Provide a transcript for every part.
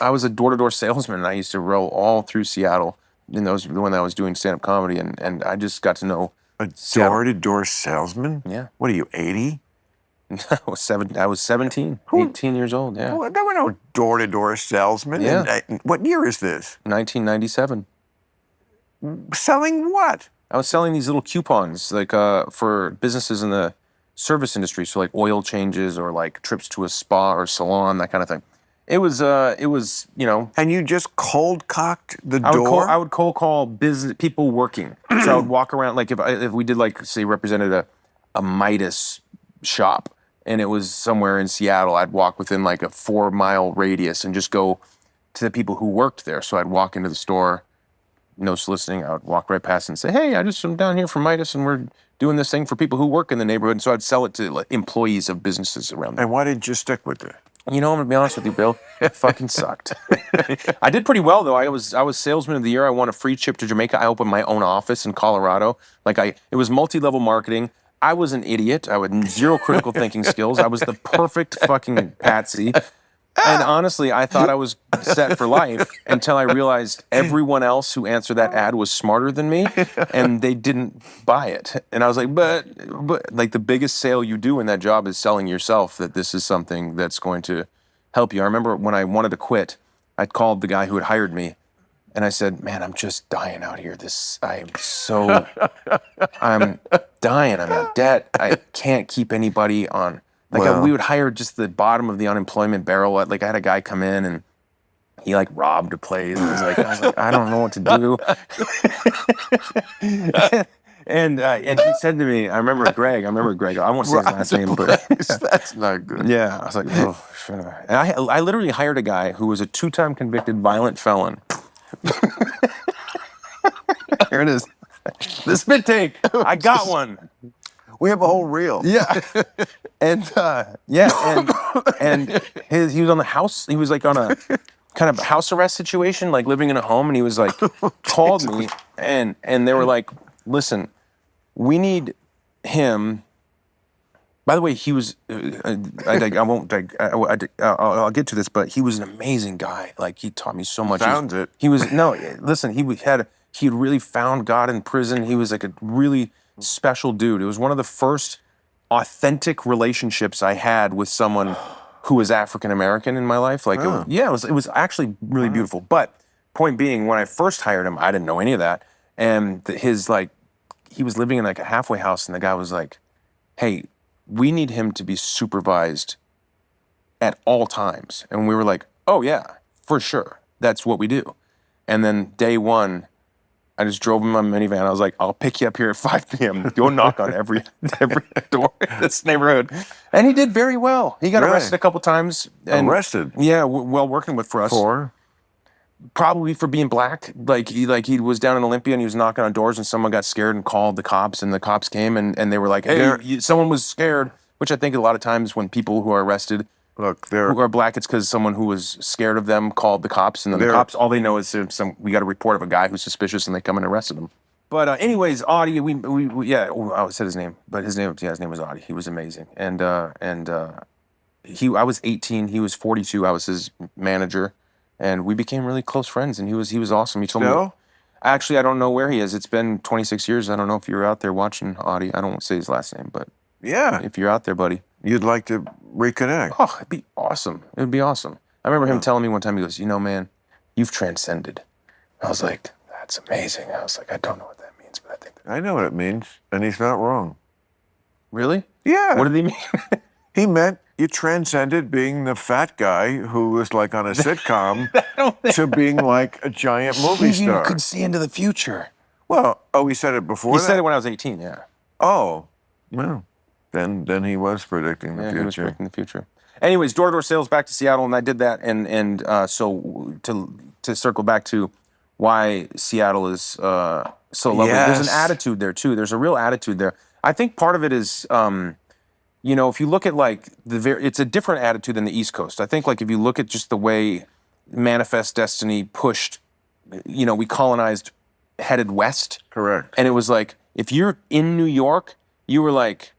I was a door-to-door salesman, and I used to roll all through Seattle when I was doing stand-up comedy, and I just got to know A Seattle. door-to-door salesman? Yeah. What are you, 80? I was 17, 18 years old, yeah. Well, there were no door-to-door salesmen. Yeah. What year is this? 1997. Selling what? I was selling these little coupons, like for businesses in the service industry, so like oil changes or like trips to a spa or salon, that kind of thing. It was, you know. And you just cold-cocked the door? I would cold call business people working. So I would walk around, like if we did like, say, represented a Midas shop, and it was somewhere in Seattle, I'd walk within like a 4-mile radius and just go to the people who worked there. So I'd walk into the store, no soliciting. I would walk right past and say, hey, I'm down here from Midas, and we're doing this thing for people who work in the neighborhood. And so I'd sell it to like, employees of businesses around there. And why did you stick with it? You know, I'm gonna be honest with you, Bill. It fucking sucked. I did pretty well though. I was salesman of the year. I won a free trip to Jamaica. I opened my own office in Colorado. It was multi-level marketing. I was an idiot. I had zero critical thinking skills. I was the perfect fucking patsy. And honestly, I thought I was set for life until I realized everyone else who answered that ad was smarter than me, and they didn't buy it. And I was like, but like the biggest sale you do in that job is selling yourself that this is something that's going to help you. I remember when I wanted to quit, I called the guy who had hired me, and I said, man, I'm just dying out here. I'm dying. I'm in debt. I can't keep anybody on. We would hire just the bottom of the unemployment barrel. Like I had a guy come in and he like robbed a place. I was like, I don't know what to do. and he said to me, I remember Greg. I won't say his last name, but that's not good. Yeah, I was like, oh, shut up. And I literally hired a guy who was a 2-time convicted violent felon. Here it is. The spit take. I got one. We have a whole reel. Yeah. And he was on the house. He was like on a kind of house arrest situation, like living in a home. And he was like, called me and they were like, listen, we need him. By the way, he was, I'll get to this, but he was an amazing guy. Like he taught me so much. Sounds it. He had really found God in prison. He was like a really special dude. It was one of the first authentic relationships I had with someone who was African American in my life. Like, it was actually really beautiful. But point being, when I first hired him, I didn't know any of that. And he was living in like a halfway house, and the guy was like, "Hey, we need him to be supervised at all times." And we were like, "Oh yeah, for sure. That's what we do." And then day one, I just drove him in my minivan. I was like, I'll pick you up here at 5 p.m. Go knock on every door in this neighborhood. And he did very well. He got arrested a couple times. Arrested? Yeah, well, working for us. For? Probably for being black. He was down in Olympia and he was knocking on doors, and someone got scared and called the cops, and the cops came and they were like, hey, someone was scared, which I think a lot of times when people who are arrested who are black, it's because someone who was scared of them called the cops, and then the cops, all they know is we got a report of a guy who's suspicious, and they come and arrested him. But anyways, Audie, I said his name, but his name was Audie. He was amazing, and I was 18, he was 42, I was his manager, and we became really close friends, and he was awesome. He told me, actually, I don't know where he is. It's been 26 years. I don't know if you're out there watching Audie. I don't want to say his last name, but yeah, if you're out there, buddy. You'd like to reconnect. Oh, it'd be awesome. It would be awesome. I remember him telling me one time, he goes, man, you've transcended. I was like, that's amazing. I was like, I don't know what that means, but I think I know what it means, and he's not wrong. Really? Yeah. What did he mean? He meant you transcended being the fat guy who was like on a sitcom to being like a giant movie star. You could see into the future. Well, he said it before that? He said it when I was 18, yeah. Oh, well. Then he was predicting the future. He was predicting the future. Anyways, door-to-door sales back to Seattle, and I did that. And so to circle back to why Seattle is so lovely. Yes. There's an attitude there too. There's a real attitude there. I think part of it is, if you look at like it's a different attitude than the East Coast. I think like if you look at just the way Manifest Destiny pushed, we colonized, headed west. Correct. And it was like if you're in New York, you were like,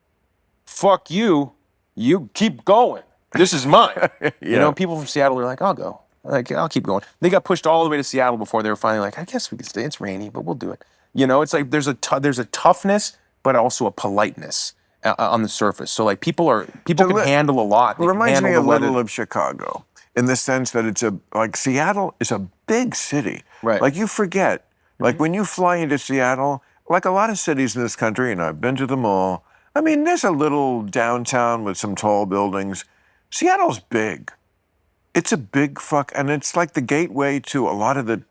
fuck you, you keep going. This is mine. People from Seattle are like, I'll go. Like, I'll keep going. They got pushed all the way to Seattle before they were finally like, I guess we can stay. It's rainy, but we'll do it. You know, it's like there's a toughness, but also a politeness on the surface. So like people can handle a lot. It reminds me a handle the little weather. of Chicago in the sense that it's like Seattle is a big city. Right. Like you forget, like when you fly into Seattle, like a lot of cities in this country, and I've been to them all. I mean, there's a little downtown with some tall buildings. Seattle's big. It's a big and it's like the gateway to a lot of the,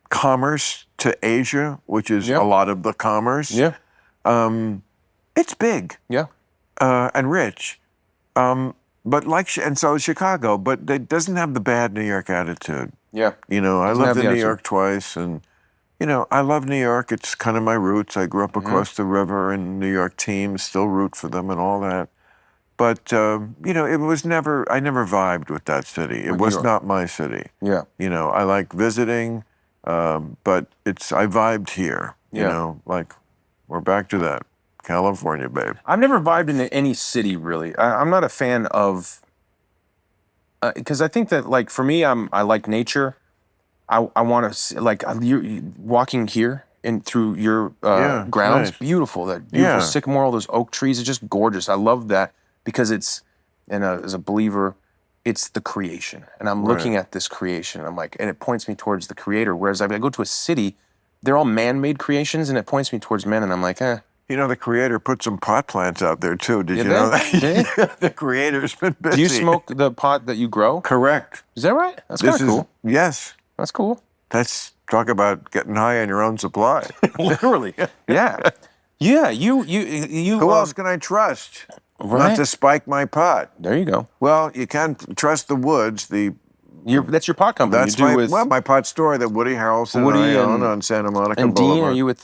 commerce to Asia, which is a lot of the commerce. Yeah. It's big. Yeah. And rich. But and so is Chicago, but it doesn't have the bad New York attitude. Yeah. You know, I Doesn't have lived the in New attitude. York twice, and I love New York. It's kind of my roots. I grew up across the river, and New York teams still root for them and all that. But it was never. I never vibed with that city. It was not my city. Yeah. I like visiting, but I vibed here. You Yeah. know, like we're back to that. California, babe. I've never vibed in any city really. I'm not a fan of, because I think that like for me, I like nature. I want to like you walking here and through your grounds, nice. beautiful. That beautiful Yeah. sycamore, all those oak trees, it's just gorgeous. I love that because it's, and as a believer, it's the creation, and I'm looking at this creation, and I'm like, and it points me towards the Creator. Whereas I go to a city, they're all man-made creations, and it points me towards men, and I'm like, eh. You know, the Creator put some pot plants out there too. Did you Did know they? that? The Creator's been busy. Do you smoke the pot that you grow? Correct. Is that right? That's kind of cool. Yes. That's cool. That's talk about getting high on your own supply. Literally. Yeah. Yeah. You. Who else can I trust? Right. Not to spike my pot. There you go. Well, you can't trust the Woods. That's your pot company. That's you do my pot store that Woody Harrelson Woody and I own and- on Santa Monica And Boulevard. Dean, are you with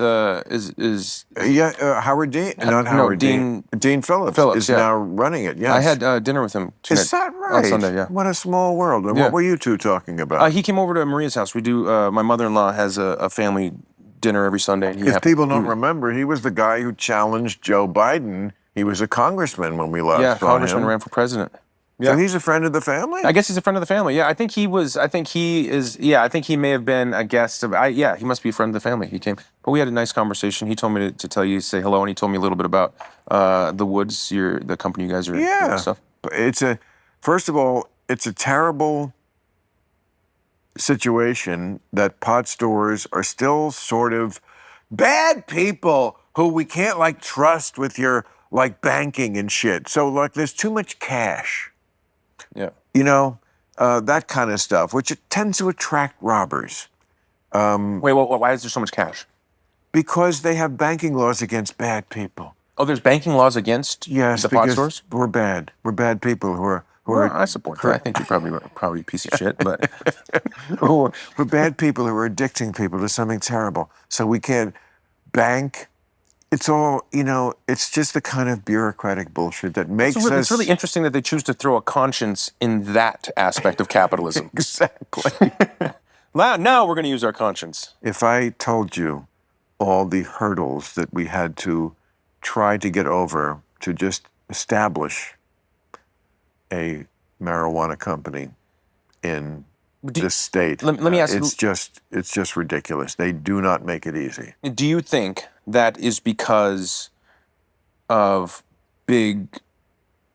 Howard Dean? Not Howard Dean- Dean Phillips, Phillips, is yeah. now running it. Yes. I had dinner with him Is that right? on Sunday. Yeah. What a small world. And Yeah. what were you two talking about? He came over to Maria's house. We do. My mother-in-law has a family dinner every Sunday. And If people don't remember, he was the guy who challenged Joe Biden. He was a congressman when we last saw congressman him. ran for president. So he's a friend of the family? I guess he's a friend of the family. Yeah, I think he was. I think he is. Yeah, I think he may have been a guest of. Yeah, he must be a friend of the family. He came, but we had a nice conversation. He told me to tell you, say hello, and he told me a little bit about the Woods, the company you guys are doing and stuff. First of all, it's a terrible situation that pot stores are still sort of bad people who we can't trust with your banking and shit. So there's too much cash. Yeah. That kind of stuff, which it tends to attract robbers. Wait, why is there so much cash? Because they have banking laws against bad people. Oh, there's banking laws against Yes, the pot because stores? we're bad. We're bad people who are Well, I support that. I think you're probably a piece of shit, but we're bad people who are addicting people to something terrible. So we can't bank. It's all, it's just the kind of bureaucratic bullshit that makes us... It's really interesting that they choose to throw a conscience in that aspect of capitalism. Exactly. Now we're going to use our conscience. If I told you all the hurdles that we had to try to get over to just establish a marijuana company in this state, let me ask you... it's just ridiculous. They do not make it easy. Do you think that is because of big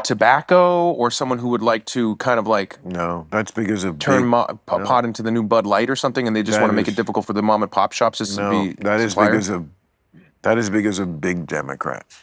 tobacco or someone who would like to kind of No, that's because of turn pot into the new Bud Light or something, and they just want to make it difficult for the mom and pop shops to be that is suppliers? because of big Democrats.